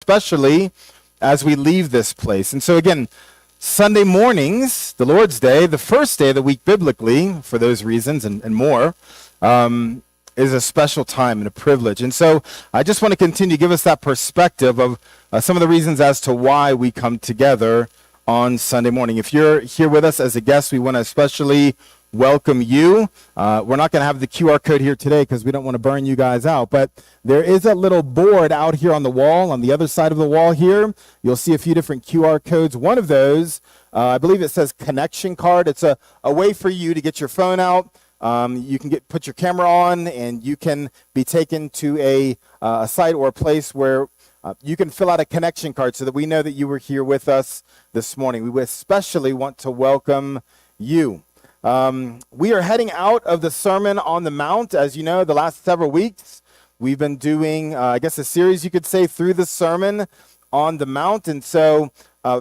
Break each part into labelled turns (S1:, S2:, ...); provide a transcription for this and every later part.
S1: especially as we leave this place. And so again, Sunday mornings, the Lord's Day, the first day of the week biblically, for those reasons and more, is a special time and a privilege. And so I just want to continue to give us that perspective of some of the reasons as to why we come together on Sunday morning. If you're here with us as a guest, we want to especially welcome you. We're not going to have the QR code here today because we don't want to burn you guys out, but there is a little board out here on the wall, on the other side of the wall here. You'll see a few different QR codes. One of those, I believe it says connection card. It's a way for you to get your phone out. You can put your camera on, and you can be taken to a site or a place where you can fill out a connection card so that we know that you were here with us this morning. We especially want to welcome you. We are heading out of the Sermon on the Mount. As you know, the last several weeks, we've been doing, a series, you could say, through the Sermon on the Mount. And so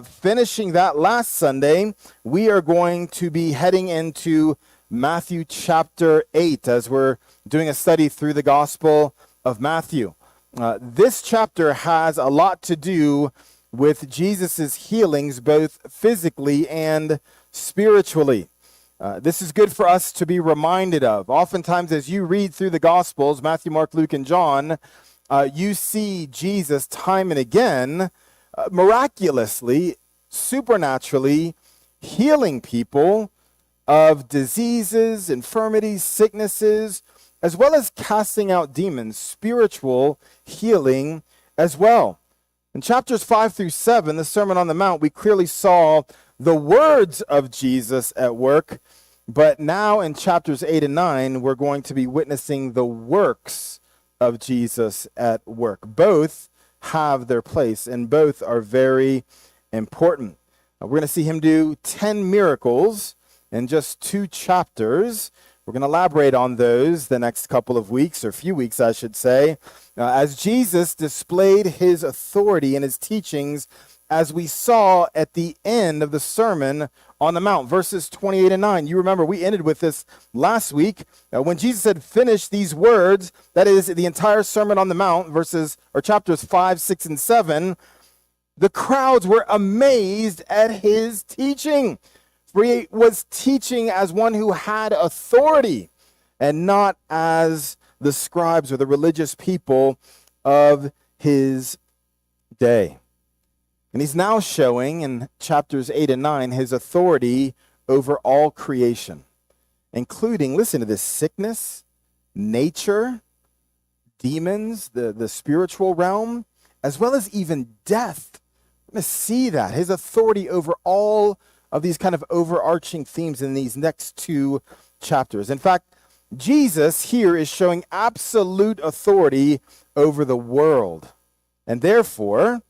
S1: finishing that last Sunday, we are going to be heading into Matthew chapter 8 as we're doing a study through the Gospel of Matthew. This chapter has a lot to do with Jesus' healings, both physically and spiritually. This is good for us to be reminded of. Oftentimes, as you read through the Gospels, Matthew, Mark, Luke, and John, you see Jesus time and again, miraculously, supernaturally healing people of diseases, infirmities, sicknesses, as well as casting out demons, spiritual healing as well. In chapters 5 through 7, the Sermon on the Mount, we clearly saw the words of Jesus at work, but now in chapters 8 and 9, we're going to be witnessing the works of Jesus at work. Both have their place, and both are very important. We're going to see him do 10 miracles in just 2 chapters. We're going to elaborate on those the next couple of weeks, or few weeks, I should say, as Jesus displayed his authority and his teachings, as we saw at the end of the Sermon on the Mount, verses 28 and 9. You remember we ended with this last week when Jesus had finished these words, that is the entire Sermon on the Mount, chapters 5, 6, and 7. The crowds were amazed at his teaching. For he was teaching as one who had authority and not as the scribes or the religious people of his day. And he's now showing in chapters 8 and 9 his authority over all creation, including, listen to this, sickness, nature, demons, the spiritual realm, as well as even death. We're going to see that, his authority over all of these kind of overarching themes in these next 2 chapters. In fact, Jesus here is showing absolute authority over the world, and therefore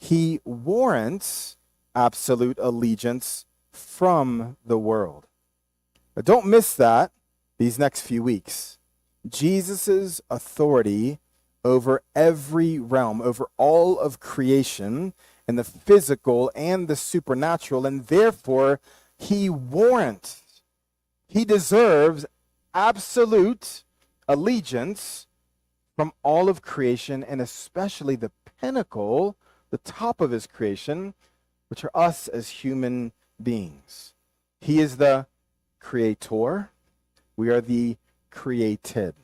S1: he warrants absolute allegiance from the world. But don't miss that these next few weeks. Jesus' authority over every realm, over all of creation, in the physical and the supernatural, and therefore he warrants, he deserves absolute allegiance from all of creation, and especially the pinnacle, the top of his creation, which are us as human beings. He is the creator. We are the created.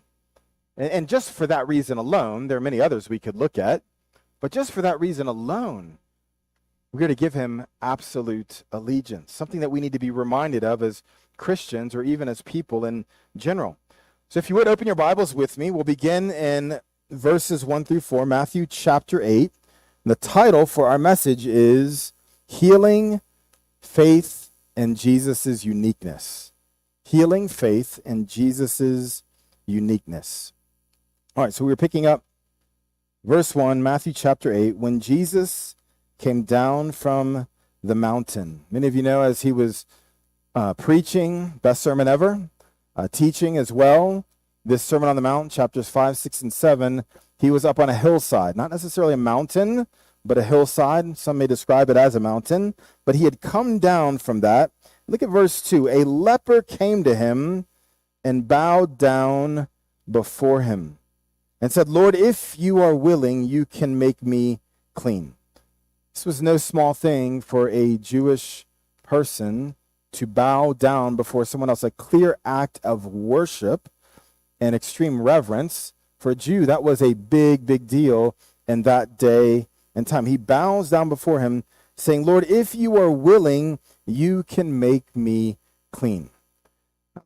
S1: And just for that reason alone, there are many others we could look at, but just for that reason alone, we're going to give him absolute allegiance, something that we need to be reminded of as Christians or even as people in general. So if you would open your Bibles with me, we'll begin in verses 1 through 4, Matthew chapter 8. The title for our message is Healing, Faith, and Jesus' Uniqueness. Healing, Faith, and Jesus' Uniqueness. All right, so we're picking up verse 1, Matthew chapter 8, when Jesus came down from the mountain. Many of you know, as he was preaching, best sermon ever, teaching as well, this Sermon on the Mount, chapters 5, 6, and 7, he was up on a hillside, not necessarily a mountain, but a hillside. Some may describe it as a mountain, but he had come down from that. Look at verse 2. A leper came to him and bowed down before him and said, Lord, if you are willing, you can make me clean. This was no small thing for a Jewish person to bow down before someone else, a clear act of worship and extreme reverence. For a Jew, that was a big, big deal in that day and time. He bows down before him, saying, Lord, if you are willing, you can make me clean.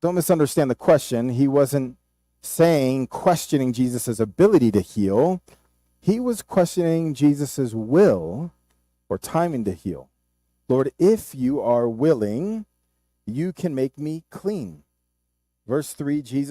S1: Don't misunderstand the question. He wasn't questioning Jesus' ability to heal. He was questioning Jesus' will or timing to heal. Lord, if you are willing, you can make me clean. Verse 3, Jesus